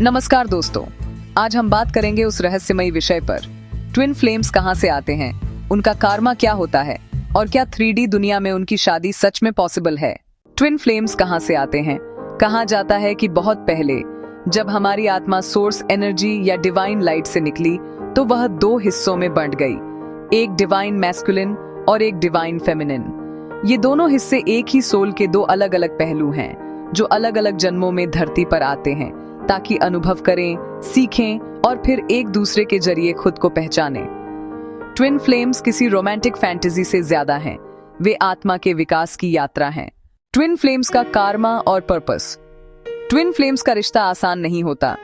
नमस्कार दोस्तों, आज हम बात करेंगे उस रहस्यमयी विषय पर। ट्विन फ्लेम्स कहां से आते हैं, उनका कार्मा क्या होता है और क्या 3D दुनिया में उनकी शादी सच में पॉसिबल है। ट्विन फ्लेम्स कहां से आते हैं? कहा जाता है कि बहुत पहले जब हमारी आत्मा सोर्स एनर्जी या डिवाइन लाइट से निकली तो वह दो हिस्सों में बंट गई, एक डिवाइन मैस्कुलिन और एक डिवाइन फेमिनिन। ये दोनों हिस्से एक ही सोल के दो अलग अलग पहलू हैं जो अलग अलग जन्मों में धरती पर आते हैं ताकि अनुभव करें, सीखें और फिर एक दूसरे के जरिए खुद को पहचानें। ट्विन फ्लेम्स किसी रोमांटिक फैंटेसी से ज्यादा हैं, वे आत्मा के विकास की यात्रा हैं। ट्विन फ्लेम्स का कार्मा और पर्पस। ट्विन फ्लेम्स का रिश्ता आसान नहीं होता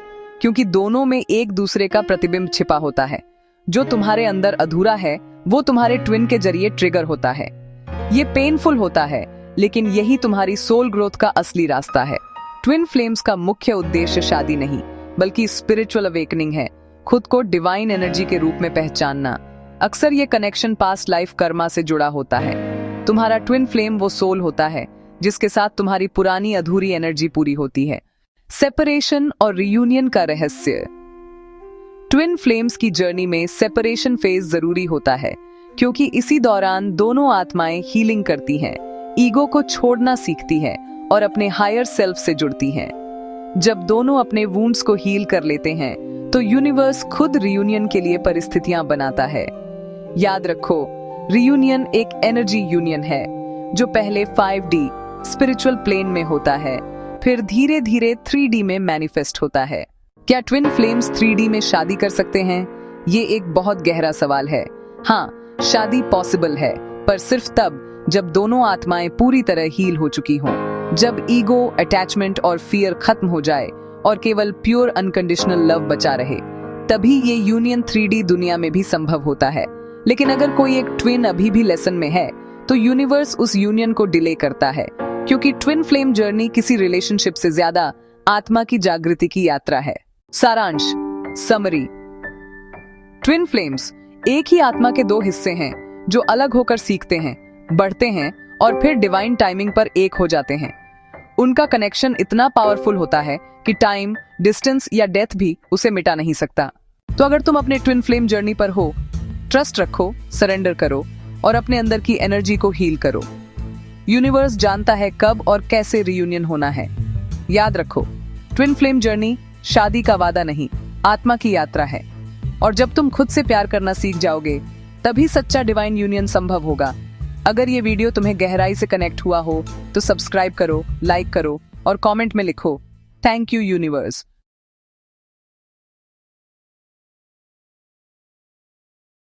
क्योंकि दोनों में एक दूसरे का प्रतिबिंब छिपा होता है। जो तुम्हारे अंदर अधूरा है वो तुम्हारे ट्विन के जरिए ट्रिगर होता है। ये पेनफुल होता है, लेकिन यही तुम्हारी सोल ग्रोथ का असली रास्ता है। ट्विन फ्लेम्स का मुख्य उद्देश्य शादी नहीं बल्कि स्पिरिचुअल अवेकनिंग है, खुद को डिवाइन एनर्जी के रूप में पहचानना। अक्सर ये कनेक्शन पास्ट लाइफ कर्मा से जुड़ा होता है। तुम्हारा ट्विन फ्लेम वो सोल होता है जिसके साथ तुम्हारी पुरानी अधूरी एनर्जी पूरी होती है। सेपरेशन और रियूनियन का रहस्य। ट्विन फ्लेम्स की जर्नी में सेपरेशन फेज जरूरी होता है क्योंकि इसी दौरान दोनों आत्माएं हीलिंग करती हैं, ईगो को छोड़ना सीखती हैं और अपने हायर सेल्फ से जुड़ती हैं। जब दोनों अपने वुंड्स को हील कर लेते हैं तो यूनिवर्स खुद रियूनियन के लिए परिस्थितियां बनाता है। याद रखो, रियूनियन एक एनर्जी यूनियन है जो पहले 5D स्पिरिचुअल प्लेन में होता है, फिर धीरे धीरे 3D में मैनिफेस्ट होता है। क्या ट्विन फ्लेम्स 3D में शादी कर सकते हैं? ये एक बहुत गहरा सवाल है। हाँ, शादी पॉसिबल है, पर सिर्फ तब जब दोनों आत्माएं पूरी तरह हील हो चुकी हों, जब ईगो, अटैचमेंट और फियर खत्म हो जाए और केवल प्योर अनकंडीशनल लव बचा रहे, तभी ये यूनियन 3D दुनिया में भी संभव होता है। लेकिन अगर कोई एक ट्विन अभी भी लेसन में है तो यूनिवर्स उस यूनियन को डिले करता है क्योंकि ट्विन फ्लेम जर्नी किसी रिलेशनशिप से ज्यादा आत्मा की जागृति की यात्रा है। सारांश, समरी। ट्विन फ्लेम्स एक ही आत्मा के दो हिस्से हैं जो अलग होकर सीखते हैं, बढ़ते हैं और फिर डिवाइन टाइमिंग पर एक हो जाते हैं। उनका कनेक्शन इतना पावरफुल होता है कि टाइम, डिस्टेंस या डेथ भी उसे मिटा नहीं सकता। तो अगर तुम अपने ट्विन फ्लेम जर्नी पर हो, ट्रस्ट रखो, सरेंडर करो और अपने अंदर की एनर्जी को हील करो। यूनिवर्स जानता है कब और कैसे रियूनियन होना है। याद रखो, ट्विन फ्लेम जर्नी शादी का वादा नहीं, आत्मा की यात्रा है। और जब तुम खुद से प्यार करना सीख जाओगे तभी सच्चा डिवाइन यूनियन संभव होगा। अगर ये वीडियो तुम्हें गहराई से कनेक्ट हुआ हो तो सब्सक्राइब करो, लाइक करो और कमेंट में लिखो, थैंक यू यूनिवर्स।